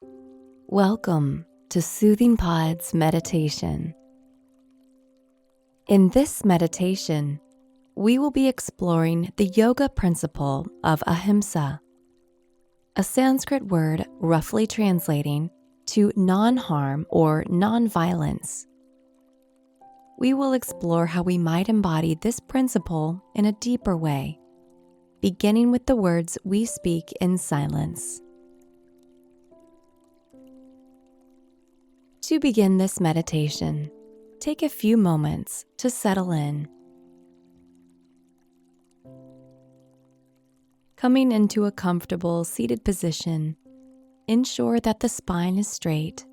Welcome to Soothing Pod's meditation. In this meditation, we will be exploring the yoga principle of Ahimsa, a Sanskrit word roughly translating to non-harm or non-violence. We will explore how we might embody this principle in a deeper way, beginning with the words we speak in silence. To begin this meditation, take a few moments to settle in. Coming into a comfortable seated position, ensure that the spine is straight,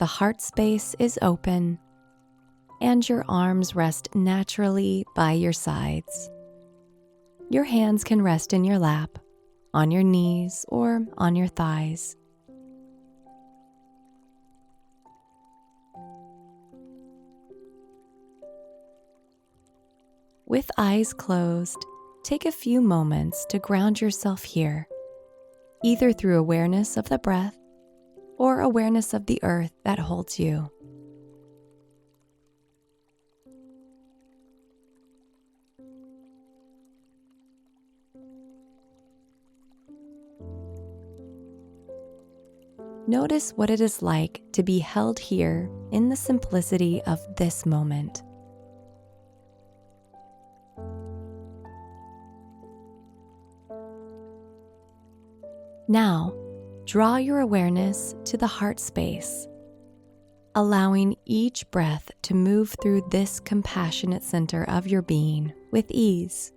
the heart space is open, and your arms rest naturally by your sides. Your hands can rest in your lap, on your knees, or on your thighs. With eyes closed, take a few moments to ground yourself here, either through awareness of the breath or awareness of the earth that holds you. Notice what it is like to be held here in the simplicity of this moment. Now, draw your awareness to the heart space, allowing each breath to move through this compassionate center of your being with ease.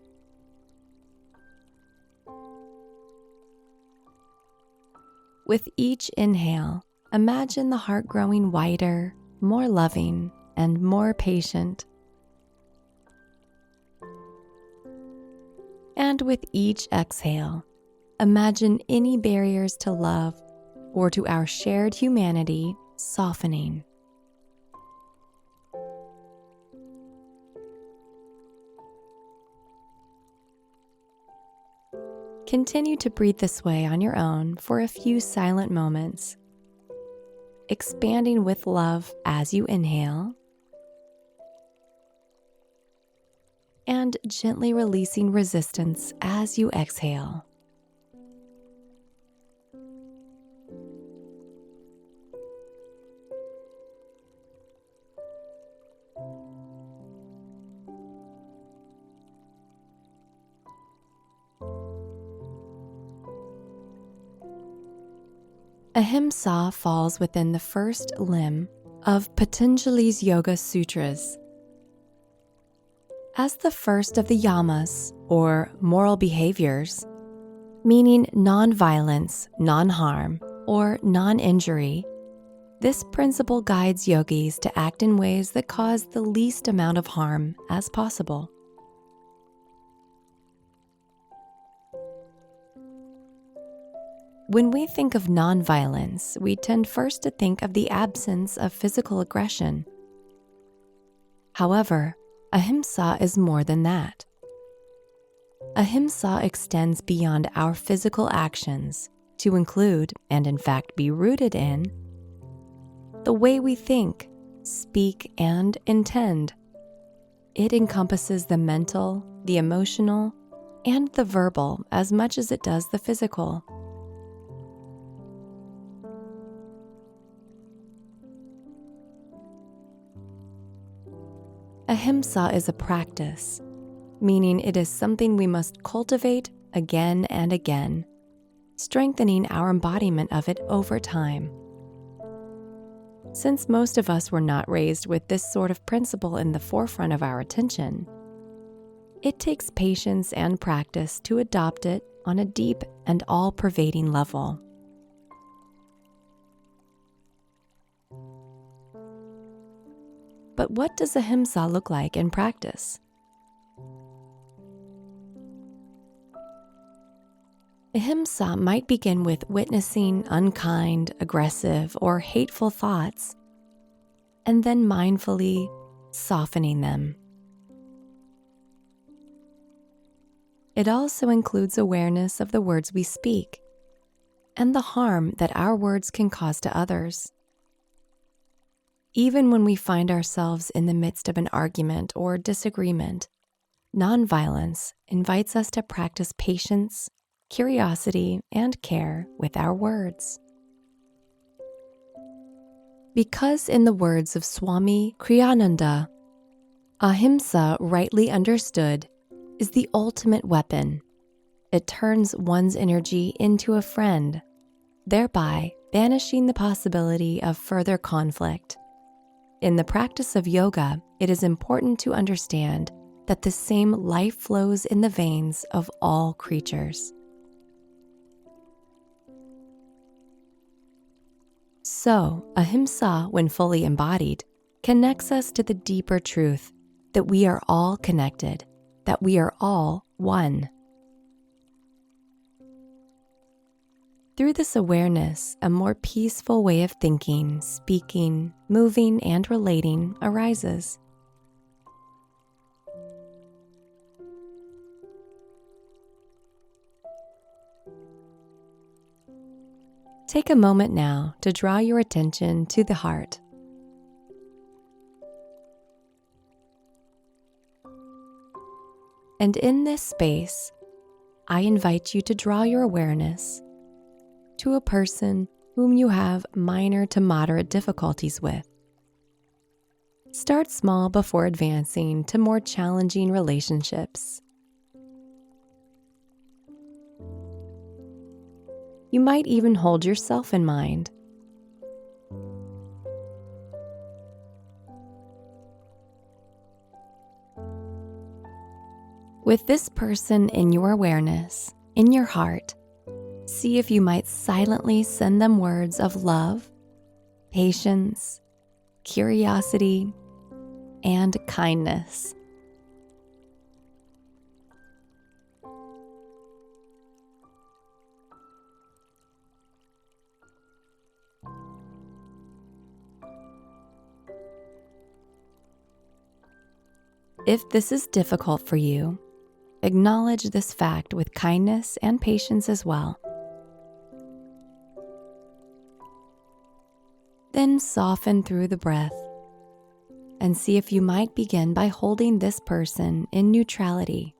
With each inhale, imagine the heart growing wider, more loving, and more patient. And with each exhale, imagine any barriers to love or to our shared humanity softening. Continue to breathe this way on your own for a few silent moments, expanding with love as you inhale and gently releasing resistance as you exhale. Ahimsa falls within the first limb of Patanjali's Yoga Sutras. As the first of the yamas, or moral behaviors, meaning non-violence, non-harm, or non-injury, this principle guides yogis to act in ways that cause the least amount of harm as possible. When we think of non-violence, we tend first to think of the absence of physical aggression. However, Ahimsa is more than that. Ahimsa extends beyond our physical actions to include, and in fact be rooted in, the way we think, speak, and intend. It encompasses the mental, the emotional, and the verbal as much as it does the physical. Ahimsa is a practice, meaning it is something we must cultivate again and again, strengthening our embodiment of it over time. Since most of us were not raised with this sort of principle in the forefront of our attention, it takes patience and practice to adopt it on a deep and all-pervading level. But what does Ahimsa look like in practice? Ahimsa might begin with witnessing unkind, aggressive, or hateful thoughts, and then mindfully softening them. It also includes awareness of the words we speak, and the harm that our words can cause to others. Even when we find ourselves in the midst of an argument or disagreement, nonviolence invites us to practice patience, curiosity, and care with our words. Because in the words of Swami Kriyananda, ahimsa, rightly understood, is the ultimate weapon. It turns one's energy into a friend, thereby banishing the possibility of further conflict. In the practice of yoga, it is important to understand that the same life flows in the veins of all creatures. So, ahimsa, when fully embodied, connects us to the deeper truth that we are all connected, that we are all one. Through this awareness, a more peaceful way of thinking, speaking, moving, and relating arises. Take a moment now to draw your attention to the heart. And in this space, I invite you to draw your awareness to a person whom you have minor to moderate difficulties with. Start small before advancing to more challenging relationships. You might even hold yourself in mind. With this person in your awareness, in your heart, see if you might silently send them words of love, patience, curiosity, and kindness. If this is difficult for you, acknowledge this fact with kindness and patience as well. Then soften through the breath and see if you might begin by holding this person in neutrality.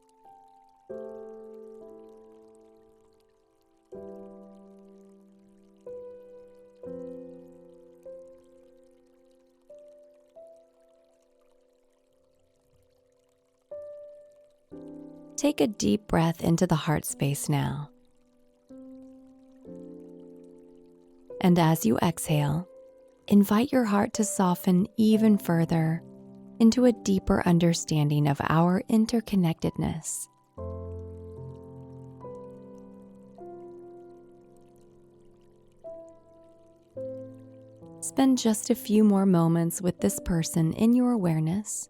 Take a deep breath into the heart space now. And as you exhale, invite your heart to soften even further into a deeper understanding of our interconnectedness. Spend just a few more moments with this person in your awareness,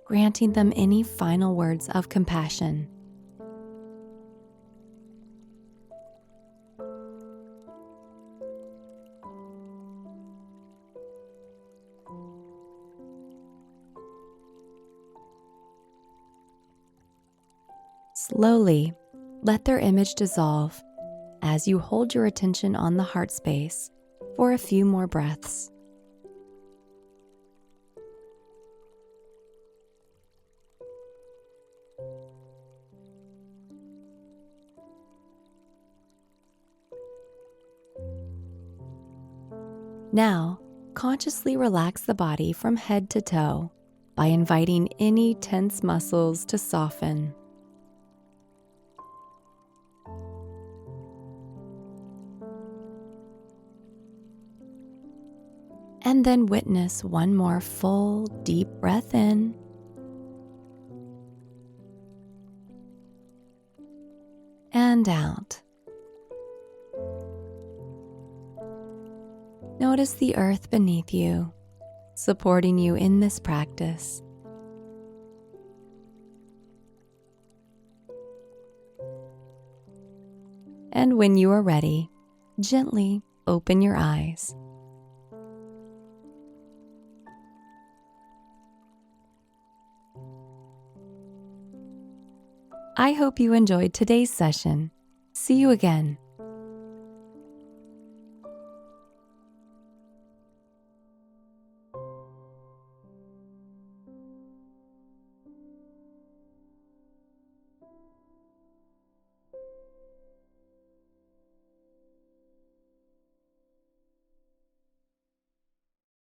granting them any final words of compassion. Slowly, let their image dissolve as you hold your attention on the heart space for a few more breaths. Now, consciously relax the body from head to toe by inviting any tense muscles to soften. And then witness one more full, deep breath in and out. Notice the earth beneath you, supporting you in this practice. And when you are ready, gently open your eyes. I hope you enjoyed today's session. See you again.